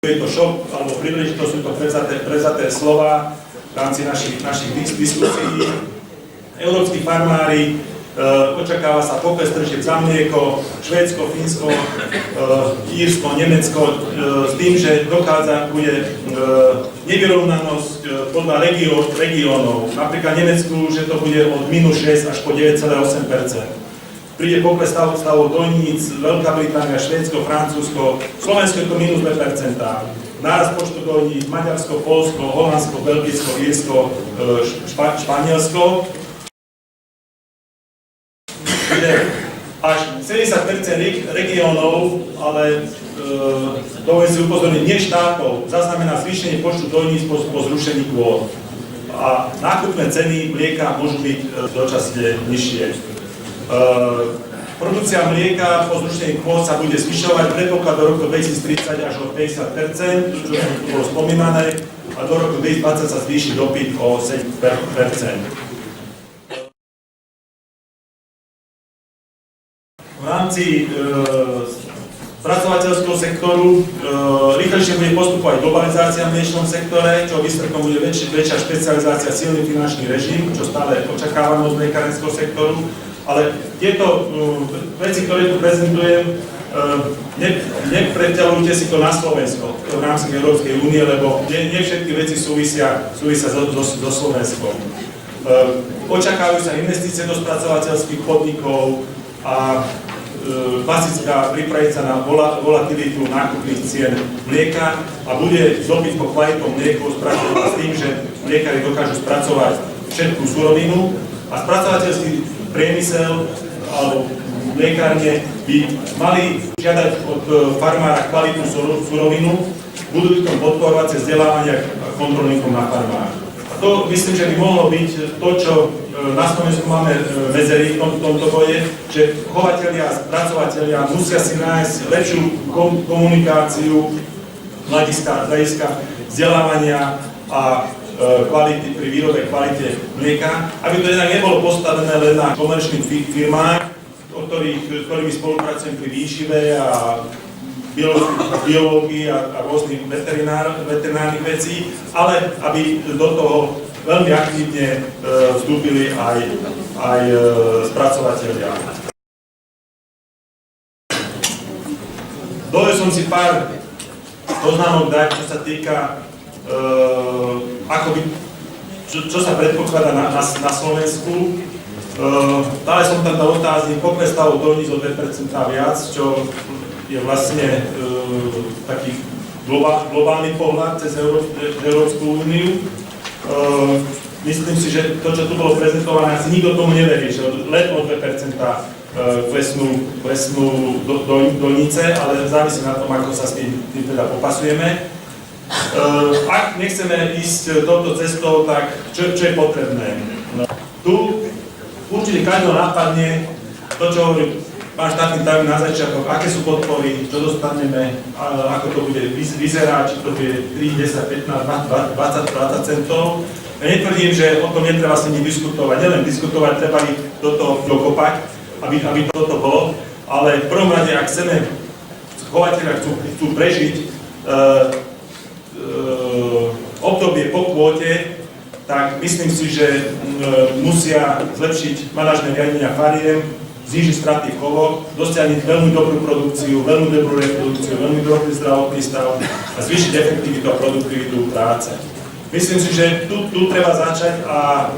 Je to šok, alebo príležitosť, sú to prevzaté slova v rámci našich diskusí. Európski farmári, očakáva sa pokles tržieb za mlieko, Švédsko, Fínsko, Írsko, Nemecko, s tým, že bude nevyrovnanosť podľa regiónov. Napríklad v Nemecku, že to bude od -6 až po 9,8%. Príde pokles stavov dojníc, Veľká Británia, Švédsko, Francúzsko, Slovensko je to -2%. Nárast počtu dojníc, Maďarsko, Poľsko, Holandsko, Belgicko, Írsko, Španielsko. Až 70% regiónov, ale dovolím si upozorniť, nie štátov, zaznamená zvýšenie počtu dojníc po zrušení kvót. A nákupné ceny mlieka môžu byť dočasne nižšie. Produkcia mlieka po zrušení kvót sa bude zvyšovať, predpoklad do roku 2030 až o 50%, čo bolo spomínané, a do roku 2020 sa zvýši dopyt o 7%. V rámci spracovateľského sektoru rýchlejšie bude postupovať globalizácia v mliečnom sektore, čo výsledkom bude väčšia špecializácia, silný finančný režim, čo stále očakávame od mliekarenského sektoru. Ale tieto veci, ktoré tu prezentujem, nepreťaľujte si to na Slovensko v rámci Európskej únie, lebo nie všetky veci súvisia so Slovenskom. Očakávajú sa investície do spracovateľských podnikov a klasická pripraviť sa na volatilitu nákupných cien mlieka a bude dopyt po kvalitnom mlieku spracovať s tým, že mliekári dokážu spracovať všetkú surovinu a spracovateľský priemysel alebo mliekárne by mali žiadať od farmára kvalitnú surovinu, budú ich tom podporovať cez vzdelávania kontrolníkom na farmách. A to myslím, že by mohlo byť to, čo na Slovensku máme medzery v tomto boje, že chovatelia a spracovatelia musia si nájsť lepšiu komunikáciu hľadiska vzdelávania a kvality, pri výrobe kvalite mlieka, aby to jednak nebolo postavené len na komerčných firmách, ktorými spolupracujem pri výžive a biológii a rôznych veterinárnych vecí, ale aby do toho veľmi aktívne vstúpili aj spracovatelia. Dovolil som si pár poznámok dať, čo sa týka čo sa predpokladá na Slovensku. Dále som tam dal otáznik, pokles stavov dojníc o 2% viac, čo je vlastne taký globálny pohľad cez Európsku úniu. Myslím si, že to, čo tu bolo prezentované, asi nikto tomu neverí, že len o 2% klesnú dojnice, ale závisí na tom, ako sa s tým teda popasujeme. Ak nechceme ísť touto cestou, tak čo je potrebné? Tu určite každého nápadne to, čo hovorí pán štátny tajomník na začiatku, aké sú podpory, čo dostaneme, ako to bude vyzerať, či to bude 3, 10, 15, 20 centov. Ja netvrdím, že o tom netreba s nimi diskutovať. Nielen diskutovať, treba ich do toho dokopať, aby toto bolo. Ale v prvom rade, ak chceme, chovateľia chcú prežiť obdobie po kvóte, tak myslím si, že musia zlepšiť manažné riadenia fariem, znížiť straty v chovoch, dosiahnuť veľmi dobrú produkciu, veľmi dobrú reprodukciu, veľmi dobrý zdravotný stav a zvýšiť efektivitu a produktivitu práce. Myslím si, že tu treba začať a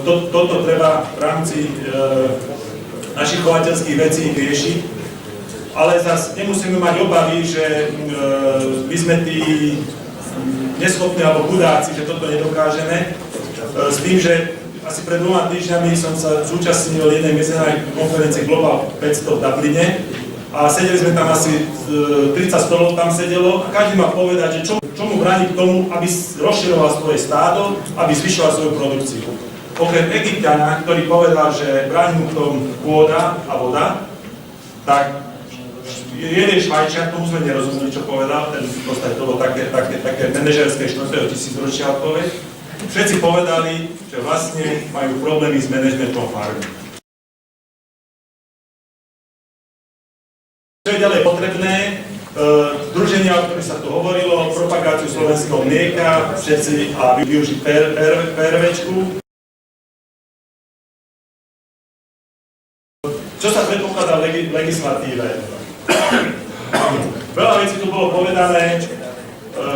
toto treba v rámci našich chovateľských vecí riešiť, ale zase nemusíme mať obavy, že my sme tí neschopní alebo chudáci, že toto nedokážeme. S tým, že asi pred 2 týždňami som sa zúčastnil jednej medzinárodnej konferencie Global 500 v Dubline a sedeli sme tam asi 30 stolov tam sedelo a každý má povedať, že čo mu bráni k tomu, aby rozširoval svoje stádo, aby zvyšoval svoju produkciu. Okrem Egypťana, ktorý povedal, že bráni mu k tomu pôda a voda, tak jeden Švajčiar, tomu sme nerozumeli, čo povedal, ten v podstate to bolo také manažerské 4. tisícročia odpoveď. Všetci povedali, že vlastne majú problémy s manažmentom farmy. Čo je ďalej potrebné? V združenia, o ktorých sa tu hovorilo, propagáciu slovenského mlieka, všetci a využiť PRVčku. Čo sa predpokladá v legislatíve? Veľa vecí tu bolo povedané,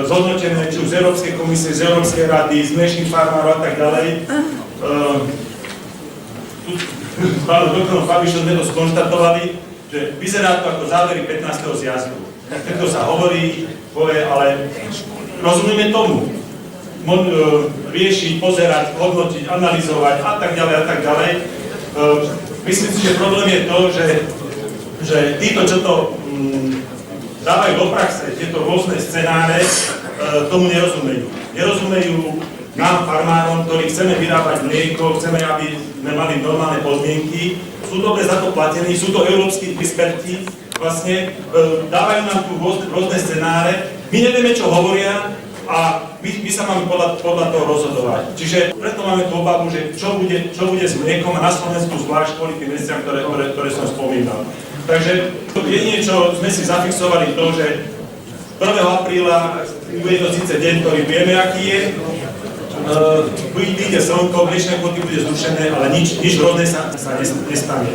zhodnotené či už z Európskej komisie, z Európskej rady, z dnešných farmárov a tak ďalej. S pánom doktorom Fabišom sme to skonštatovali, že vyzerá to ako závery 15. zjazdu. Takto sa hovorí, povie, ale rozumieme tomu. Riešiť, pozerať, hodnotiť, analyzovať a tak ďalej a tak ďalej. Myslím si, že problém je to, že títo, čo to dávajú do praxe, tieto rôzne scenáre, tomu nerozumejú. Nerozumejú nám, farmárom, ktorí chceme vyrábať mlieko, chceme, aby sme mali normálne podmienky, sú dobre za to platení, sú to európski experti, vlastne dávajú nám tu rôzne scenáre, my nevieme, čo hovoria, a my sa máme podľa toho rozhodovať. Čiže preto máme tú obavu, že čo bude s mliekom a na Slovensku zvlášť kvôli tým veciam, ktoré som spomínal. Takže jedine, čo sme si zafixovali to, že 1. apríla bude to síce deň, ktorý vieme, aký je, vyjde slnko, mliečne kvoty bude zrušené, ale nič hrozné sa nestane.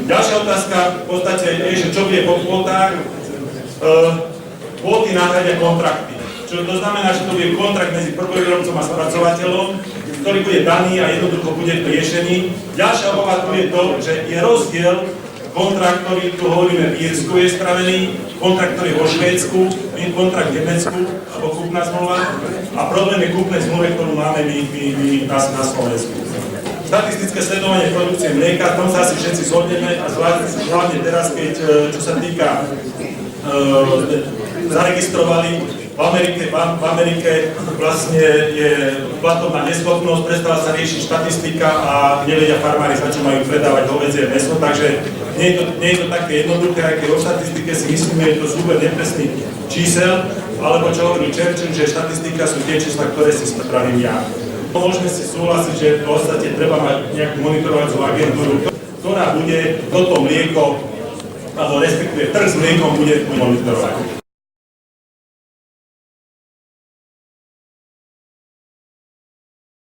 Ďalšia otázka v podstate je, že čo bude po kvótach. Kvóty nahradia kontrakty. Čo to znamená, že to bude kontrakt medzi prvovýrobcom a spracovateľom, ktorý bude daný a jednoducho bude riešený. Ďalšia obava tu je to, že je rozdiel kontrakt, ktorý tu hovoríme v Írsku, je spravený, kontrakt, ktorý je vo Švédsku, kontrakt v Nemecku, alebo kúpna zmluva, a problém je kúpnej zmluve, ktorú máme my na Slovensku. Statistické sledovanie produkcie mlieka, v tom sa asi všetci zhodneme, a zvláštne teraz, keď čo sa týka zaregistrovali v Amerike vlastne je platobná neschopnosť, prestala sa riešiť štatistika a nevedia farmári, za čo majú predávať hovädzie mäso, takže nie je to také jednoduché, aj keď o štatistike si myslíme, že to súber nepresných čísel, alebo čo hovorí Churchill, že štatistika sú tie čísla, ktoré si spravím ja. Môžeme si súhlasiť, že v podstate treba mať nejakú monitorovaciu agentúru, ktorá bude toto mlieko, alebo respektíve trh s mliekom bude monitorovať.